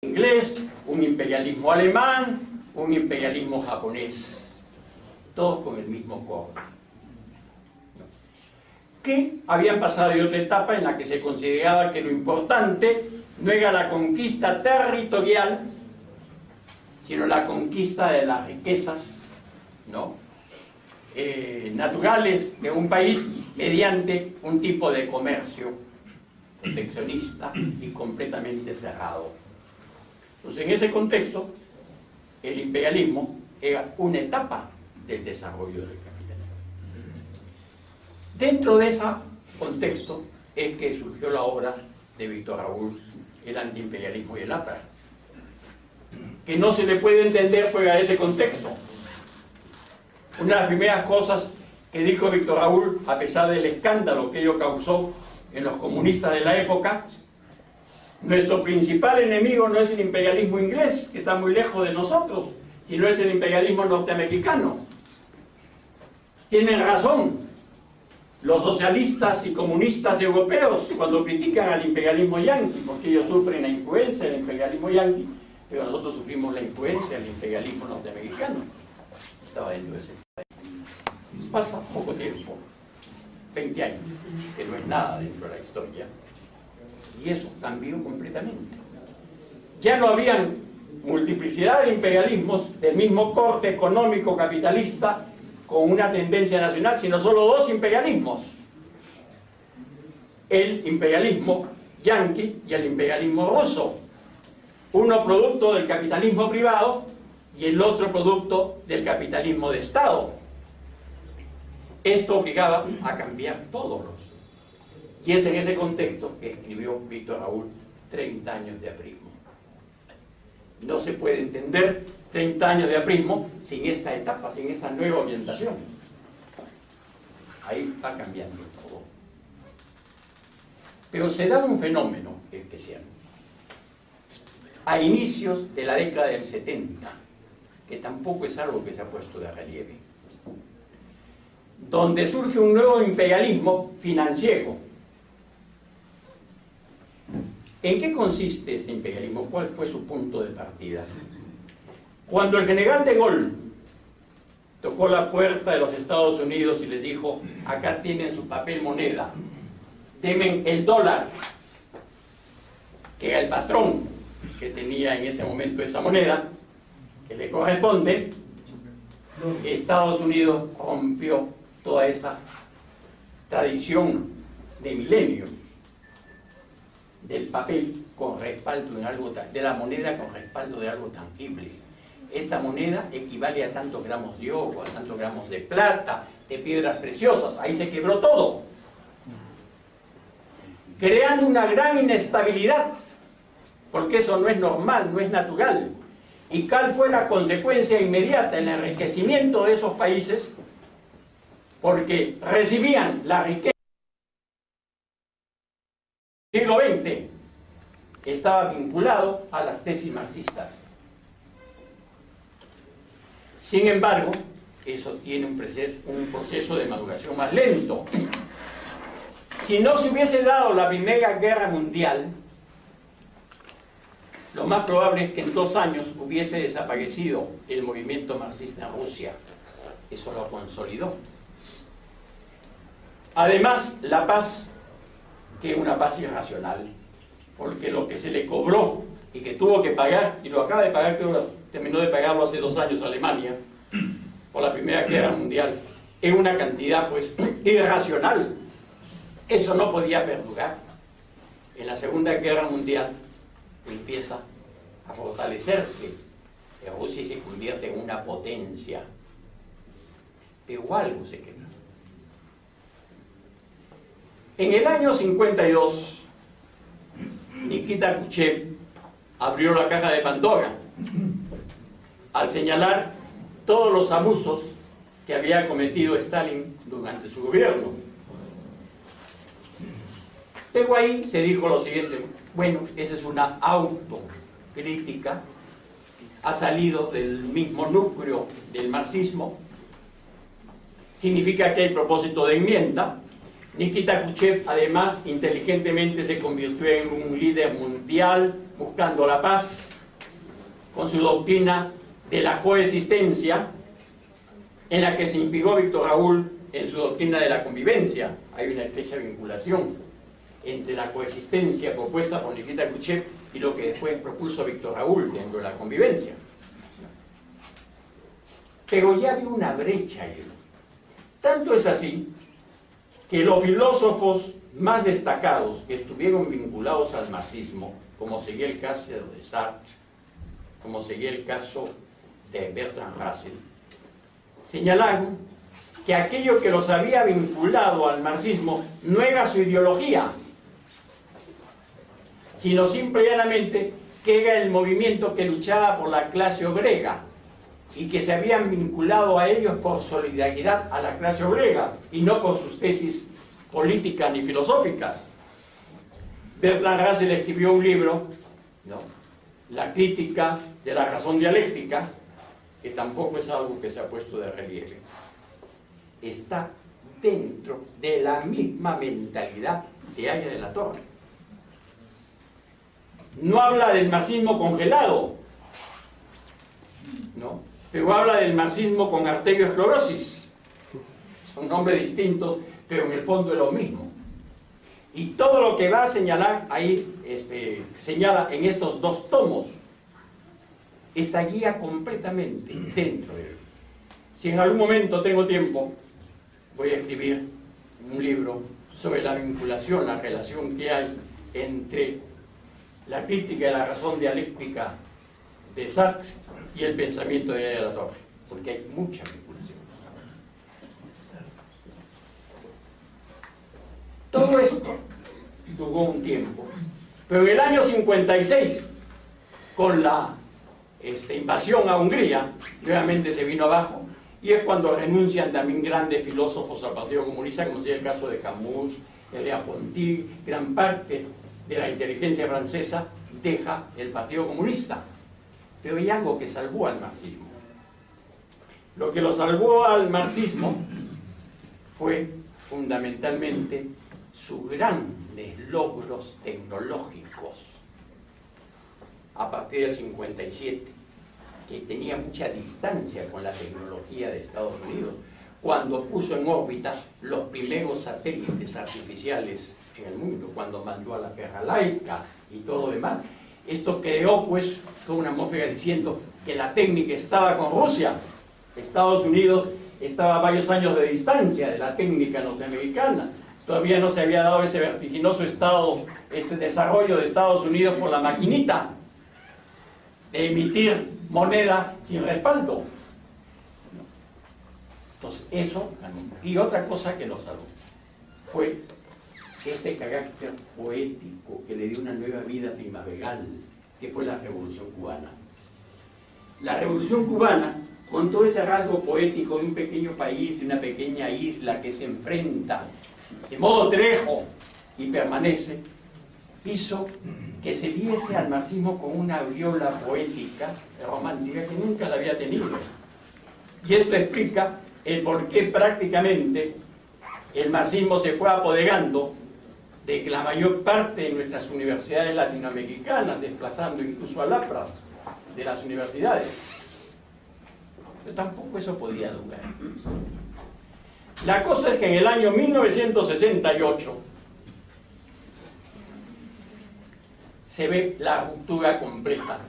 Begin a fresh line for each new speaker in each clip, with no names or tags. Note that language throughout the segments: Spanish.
inglés, un imperialismo alemán, un imperialismo japonés, todos con el mismo corte, que habían pasado de otra etapa en la que se consideraba que lo importante no era la conquista territorial, sino la conquista de las riquezas, ¿no?, naturales de un país mediante un tipo de comercio proteccionista y completamente cerrado. Entonces, en ese contexto, el imperialismo era una etapa del desarrollo del capitalismo. Dentro de ese contexto es que surgió la obra de Víctor Raúl, El antiimperialismo y el APRA, que no se le puede entender fuera de ese contexto. Una de las primeras cosas que dijo Víctor Raúl, a pesar del escándalo que ello causó en los comunistas de la época: nuestro principal enemigo no es el imperialismo inglés, que está muy lejos de nosotros, sino es el imperialismo norteamericano. Tienen razón los socialistas y comunistas europeos cuando critican al imperialismo yanqui, porque ellos sufren la influencia del imperialismo yanqui, pero nosotros sufrimos la influencia del imperialismo norteamericano. Estaba dentro de ese país. Pasa poco tiempo, 20 años, que no es nada dentro de la historia, y eso cambió completamente. Ya no habían multiplicidad de imperialismos del mismo corte económico capitalista con una tendencia nacional, sino solo dos imperialismos: el imperialismo yanqui y el imperialismo ruso, uno producto del capitalismo privado y el otro producto del capitalismo de Estado. Esto obligaba a cambiar todos los. Y es en ese contexto que escribió Víctor Raúl 30 años de aprismo. No se puede entender 30 años de aprismo sin esta etapa, sin esta nueva orientación. Ahí va cambiando todo. Pero se da un fenómeno especial a inicios de la década del 70, que tampoco es algo que se ha puesto de relieve, donde surge un nuevo imperialismo financiero. ¿En qué consiste este imperialismo? ¿Cuál fue su punto de partida? Cuando el general de Gaulle tocó la puerta de los Estados Unidos y les dijo: acá tienen su papel moneda, denme el dólar, que era el patrón que tenía en ese momento esa moneda, que le corresponde, Estados Unidos rompió toda esa tradición de milenios del papel con respaldo en algo, de la moneda con respaldo de algo tangible. Esta moneda equivale a tantos gramos de oro, a tantos gramos de plata, de piedras preciosas. Ahí se quebró todo, creando una gran inestabilidad, porque eso no es normal, no es natural. ¿Y cuál fue la consecuencia inmediata? El enriquecimiento de esos países, porque recibían la riqueza del siglo XX, estaba vinculado a las tesis marxistas. Sin embargo, eso tiene un proceso de maduración más lento. Si no se hubiese dado la Primera Guerra Mundial, lo más probable es que en 2 años hubiese desaparecido el movimiento marxista en Rusia. Eso lo consolidó. Además, la paz, que es una paz irracional, porque lo que se le cobró y que tuvo que pagar, y lo acaba de pagar, creo, terminó de pagarlo hace 2 años Alemania, por la Primera Guerra Mundial, es una cantidad pues irracional. Eso no podía perdurar. En la Segunda Guerra Mundial empieza a fortalecerse Rusia y se convierte en una potencia, pero algo se quedó. En el año 52, Nikita Khrushchev abrió la caja de Pandora al señalar todos los abusos que había cometido Stalin durante su gobierno. Pero ahí se dijo lo siguiente: bueno, esa es una autocrítica, ha salido del mismo núcleo del marxismo, significa que hay propósito de enmienda. Nikita Khrushchev, además, inteligentemente se convirtió en un líder mundial buscando la paz. con su doctrina de la coexistencia, en la que se inspiró Víctor Raúl en su doctrina de la convivencia. Hay una estrecha vinculación entre la coexistencia propuesta por Nikita Khrushchev y lo que después propuso Víctor Raúl dentro de la convivencia. Pero ya había una brecha ahí. Tanto es así que los filósofos más destacados que estuvieron vinculados al marxismo, como sería el caso de Sartre, como sería el caso de Bertrand Russell, señalaron que aquello que los había vinculado al marxismo no era su ideología, sino simple y llanamente que era el movimiento que luchaba por la clase obrera y que se habían vinculado a ellos por solidaridad a la clase obrera y no por sus tesis políticas ni filosóficas. Bertrand Russell escribió un libro, ¿no?, La crítica de la razón dialéctica, que tampoco es algo que se ha puesto de relieve. Está dentro de la misma mentalidad de Aya de la Torre. No habla del marxismo congelado, ¿no?, pero habla del marxismo con arteriosclerosis. Son nombres distintos, pero en el fondo es lo mismo. Y todo lo que va a señalar ahí, señala en estos dos tomos, esta guía completamente dentro de él. Si en algún momento tengo tiempo, voy a escribir un libro sobre la vinculación, la relación que hay entre la crítica de la razón dialéctica de Sartre y el pensamiento de Aya de la Torre, porque hay mucha vinculación. Todo esto duró un tiempo, pero en el año 56, con la invasión a Hungría, nuevamente se vino abajo, y es cuando renuncian también grandes filósofos al Partido Comunista, como sería el caso de Camus, Merleau-Ponty, gran parte de la inteligencia francesa deja el Partido Comunista. Pero hay algo que salvó al marxismo. Lo que lo salvó al marxismo fue fundamentalmente sus grandes logros tecnológicos a partir del 57, que tenía mucha distancia con la tecnología de Estados Unidos, cuando puso en órbita los primeros satélites artificiales en el mundo, cuando mandó a la Tierra Laica y todo lo demás. Esto creó pues toda una atmósfera diciendo que la técnica estaba con Rusia. Estados Unidos estaba a varios años de distancia de la técnica norteamericana. Todavía no se había dado ese vertiginoso desarrollo de Estados Unidos por la maquinita de emitir moneda sin respaldo. Entonces eso, y otra cosa que lo salvó fue este carácter poético que le dio una nueva vida primaveral, que fue la Revolución Cubana. La Revolución Cubana, con todo ese rasgo poético de un pequeño país, de una pequeña isla que se enfrenta de modo trejo y permanece, hizo que se viese al marxismo con una aureola poética, romántica, que nunca la había tenido. Y esto explica el por qué prácticamente el marxismo se fue apoderando de la mayor parte de nuestras universidades latinoamericanas, desplazando incluso al APRA de las universidades. Pero tampoco eso podía durar. La cosa es que en el año 1968 se ve la ruptura completa.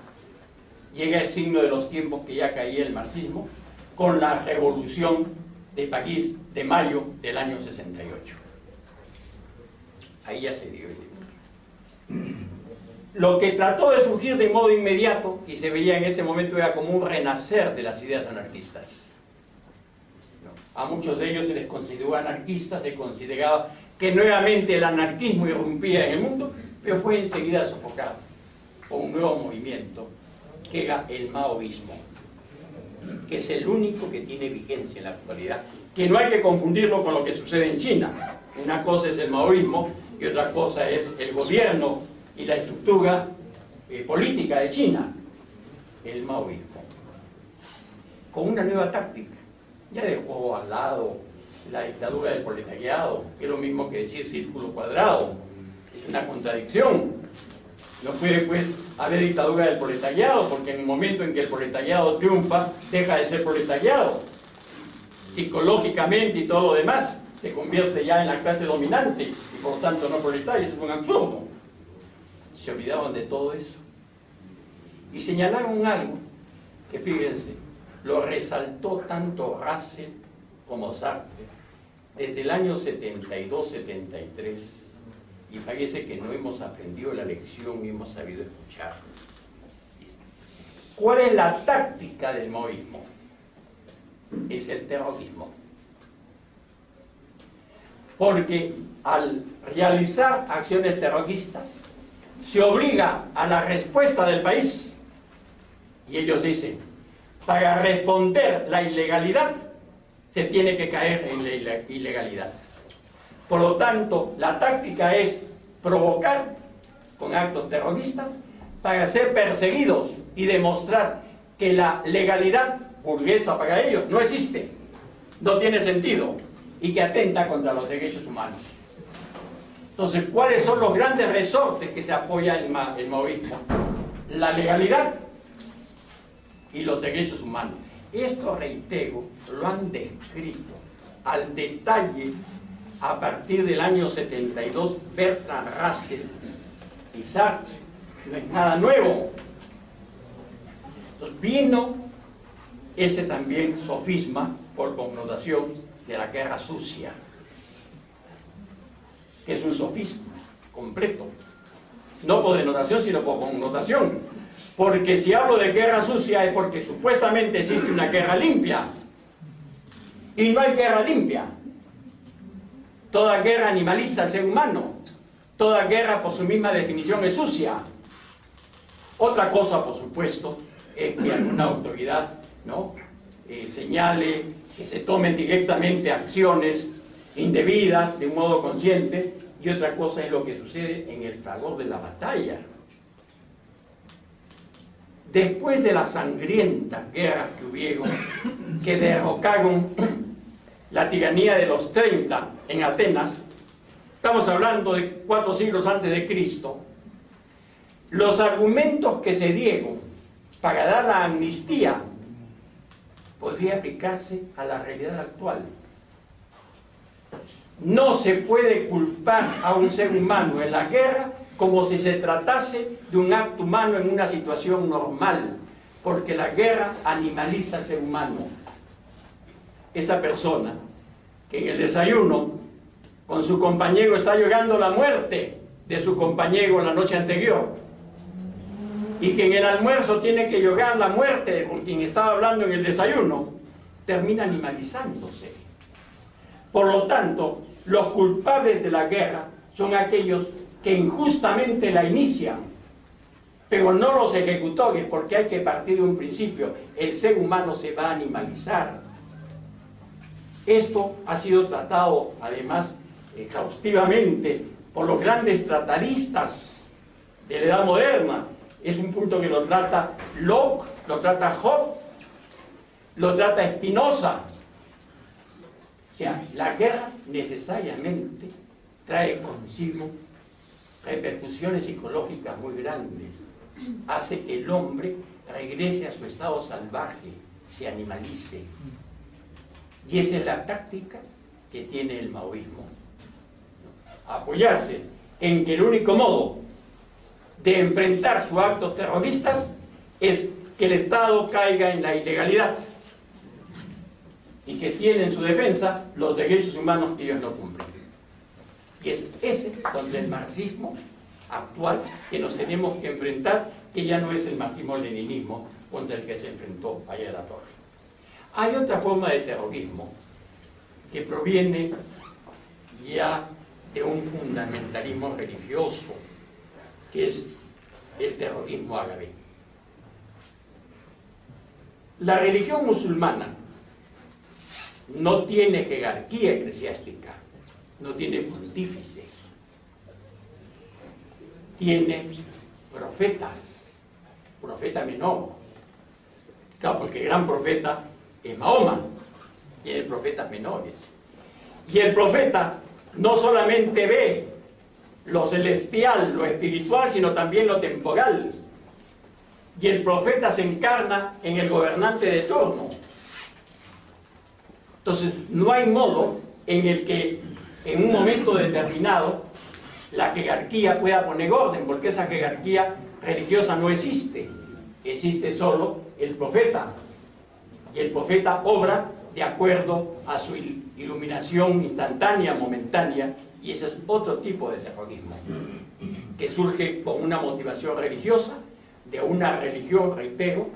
Llega el signo de los tiempos que ya caía el marxismo, con la Revolución de París de mayo del año 68. Ahí ya se dio el libro. Lo que trató de surgir de modo inmediato, y se veía en ese momento, era como un renacer de las ideas anarquistas. A muchos de ellos se les consideró anarquistas, se consideraba que nuevamente el anarquismo irrumpía en el mundo, pero fue enseguida sofocado por un nuevo movimiento, que era el maoísmo, que es el único que tiene vigencia en la actualidad, que no hay que confundirlo con lo que sucede en China. Una cosa es el maoísmo y otra cosa es el gobierno y la estructura política de China. El maoísmo, con una nueva táctica. Ya dejó al lado la dictadura del proletariado, que es lo mismo que decir círculo cuadrado. Es una contradicción. No puede pues haber dictadura del proletariado, porque en el momento en que el proletariado triunfa, deja de ser proletariado. Psicológicamente y todo lo demás, se convierte ya en la clase dominante y por lo tanto no proletaria. Eso es un absurdo. Se olvidaban de todo eso. Y señalaron algo que, fíjense, lo resaltó tanto Russell como Sartre desde el año 72-73, y parece que no hemos aprendido la lección ni hemos sabido escuchar. ¿Cuál es la táctica del maoísmo? Es el terrorismo. Porque al realizar acciones terroristas se obliga a la respuesta del país, y ellos dicen, para responder la ilegalidad se tiene que caer en la ilegalidad. Por lo tanto, la táctica es provocar con actos terroristas para ser perseguidos y demostrar que la legalidad burguesa para ellos no existe, no tiene sentido y que atenta contra los derechos humanos. Entonces, ¿cuáles son los grandes resortes que se apoya el maoísmo? La legalidad y los derechos humanos. Esto, reitero, lo han descrito al detalle a partir del año 72 Bertrand Russell y Sartre. No es nada nuevo. Entonces vino ese también sofisma por connotación de la guerra sucia, que es un sofisma completo, no por denotación sino por connotación, porque si hablo de guerra sucia es porque supuestamente existe una guerra limpia, y no hay guerra limpia. Toda guerra animaliza al ser humano, toda guerra por su misma definición es sucia. Otra cosa, por supuesto, es que alguna autoridad, ¿no?, señale que se tomen directamente acciones indebidas de un modo consciente, y otra cosa es lo que sucede en el fragor de la batalla. Después de las sangrientas guerras que hubieron, que derrocaron la tiranía de los 30 en Atenas, estamos hablando de 4 siglos antes de Cristo, los argumentos que se dieron para dar la amnistía podría aplicarse a la realidad actual. No se puede culpar a un ser humano en la guerra como si se tratase de un acto humano en una situación normal, porque la guerra animaliza al ser humano. Esa persona que en el desayuno con su compañero está llorando la muerte de su compañero la noche anterior, y que en el almuerzo tiene que llorar la muerte con quien estaba hablando en el desayuno, termina animalizándose. Por lo tanto, los culpables de la guerra son aquellos que injustamente la inician, pero no los ejecutores, porque hay que partir de un principio: el ser humano se va a animalizar. Esto ha sido tratado, además, exhaustivamente por los grandes tratadistas de la Edad Moderna. Es un punto que lo trata Locke, lo trata Hobbes, lo trata Spinoza. O sea, la guerra necesariamente trae consigo repercusiones psicológicas muy grandes. Hace que el hombre regrese a su estado salvaje, se animalice. Y esa es la táctica que tiene el maoísmo. Apoyarse en que el único modo de enfrentar sus actos terroristas es que el Estado caiga en la ilegalidad y que tiene en su defensa los derechos humanos que ellos no cumplen. Y es ese donde el marxismo actual que nos tenemos que enfrentar, que ya no es el marxismo-leninismo contra el que se enfrentó allá la Torre. Hay otra forma de terrorismo que proviene ya de un fundamentalismo religioso, que es el terrorismo árabe. La religión musulmana no tiene jerarquía eclesiástica, no tiene pontífice, tiene profetas, profeta menor. Claro, porque el gran profeta es Mahoma, tiene profetas menores. Y el profeta no solamente ve lo celestial, lo espiritual, sino también lo temporal. Y el profeta se encarna en el gobernante de turno. Entonces, no hay modo en el que en un momento determinado la jerarquía pueda poner orden, porque esa jerarquía religiosa no existe. Existe solo el profeta. Y el profeta obra de acuerdo a su iluminación instantánea, momentánea, y ese es otro tipo de terrorismo, que surge con una motivación religiosa, de una religión, reitero,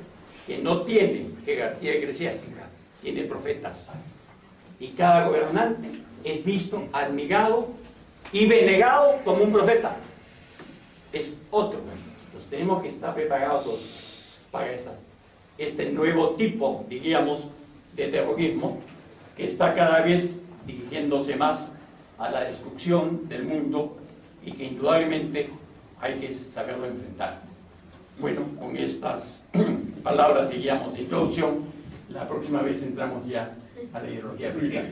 que no tiene jerarquía eclesiástica, tiene profetas. Y cada gobernante es visto, admirado y venegado como un profeta. Es otro. Entonces tenemos que estar preparados para este nuevo tipo, diríamos, de terrorismo, que está cada vez dirigiéndose más a la destrucción del mundo y que indudablemente hay que saberlo enfrentar. Bueno, con estas palabras, diríamos, de introducción, la próxima vez entramos ya a la ideología cristiana.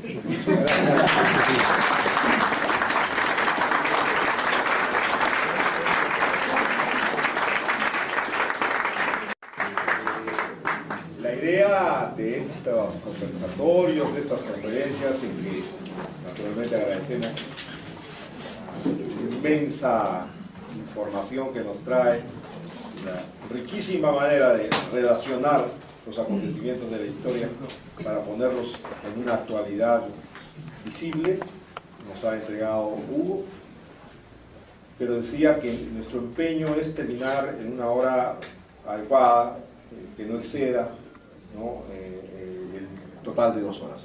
La idea de estos conversatorios, de estas conferencias, en que naturalmente agradecemos la inmensa información que nos trae, la riquísima manera de relacionar los acontecimientos de la historia para ponerlos en una actualidad visible, nos ha entregado Hugo, pero decía que nuestro empeño es terminar en una hora adecuada, que no exceda, ¿no?, el total de 2 horas.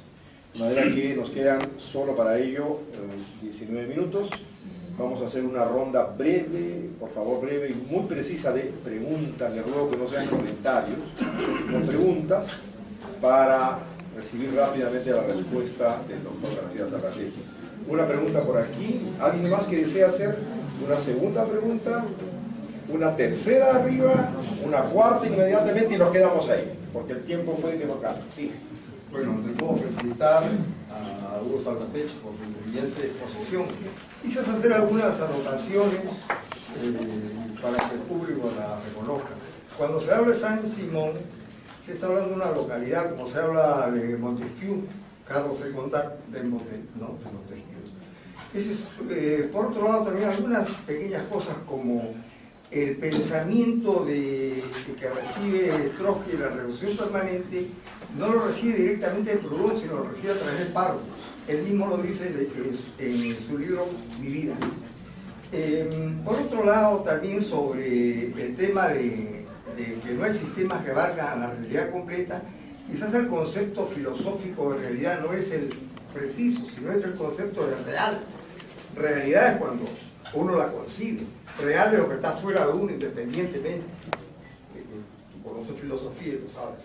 De manera que nos quedan solo para ello 19 minutos. Vamos a hacer una ronda breve, por favor, breve y muy precisa de preguntas. Les ruego que no sean comentarios, sino preguntas, para recibir rápidamente la respuesta del doctor García Salaverry. Una pregunta por aquí. ¿Alguien más que desea hacer una segunda pregunta? Una tercera arriba, una cuarta inmediatamente y nos quedamos ahí, porque el tiempo puede que no cambie. Sí.
Bueno, te puedo felicitar a Hugo Salvatech por su brillante exposición. Quizás hacer algunas anotaciones para que el público la reconozca. Cuando se habla de San Simón, se está hablando de una localidad, como se habla de Montesquieu, Carlos II de Montesquieu. Por otro lado, también algunas pequeñas cosas como el pensamiento que recibe Trotsky, la revolución permanente, no lo recibe directamente de Proudhon, sino lo recibe a través de Parvus. Él mismo lo dice en su libro Mi vida. Por otro lado, también sobre el tema de que no hay sistemas que abarcan la realidad completa, quizás el concepto filosófico de realidad no es el preciso, sino es el concepto de real. Realidad es cuando uno la concibe. Real es lo que está fuera de uno, independientemente. Tú conoces filosofía y lo sabes.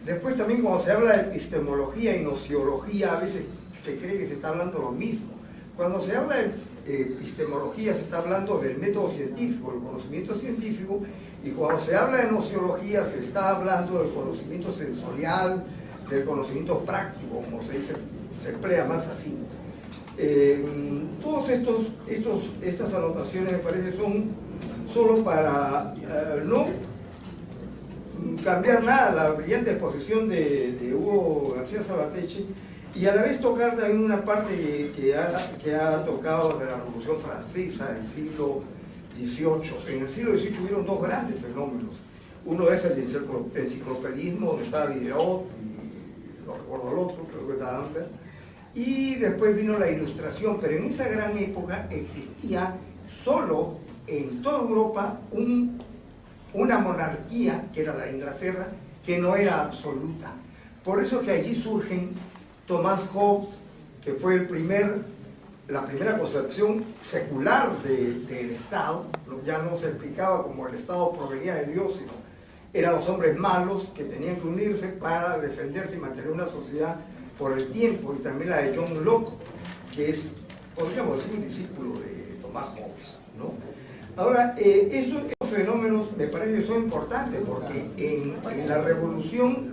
Después también, cuando se habla de epistemología y nociología, a veces se cree que se está hablando lo mismo. Cuando se habla de epistemología se está hablando del método científico, del conocimiento científico, y cuando se habla de nociología se está hablando del conocimiento sensorial, del conocimiento práctico, como se dice, se emplea más así. Todas estas anotaciones me parece son solo para no cambiar nada la brillante exposición de Hugo García Salaverry, y a la vez tocar también una parte que ha tocado de la Revolución Francesa del siglo XVIII. En el siglo XVIII hubieron 2 grandes fenómenos. Uno es el enciclopedismo, donde está Diderot, y no recuerdo el otro, creo que está Lambert. Y después vino la Ilustración, pero en esa gran época existía solo en toda Europa una monarquía, que era la de Inglaterra, que no era absoluta. Por eso que allí surgen Thomas Hobbes, que fue la primera concepción secular del Estado. Ya no se explicaba como el Estado provenía de Dios, sino eran los hombres malos que tenían que unirse para defenderse y mantener una sociedad por el tiempo. Y también la de John Locke, que es, podríamos decir, un discípulo de Thomas Hobbes, ¿no? Ahora, estos fenómenos me parece que son importantes porque en la revolución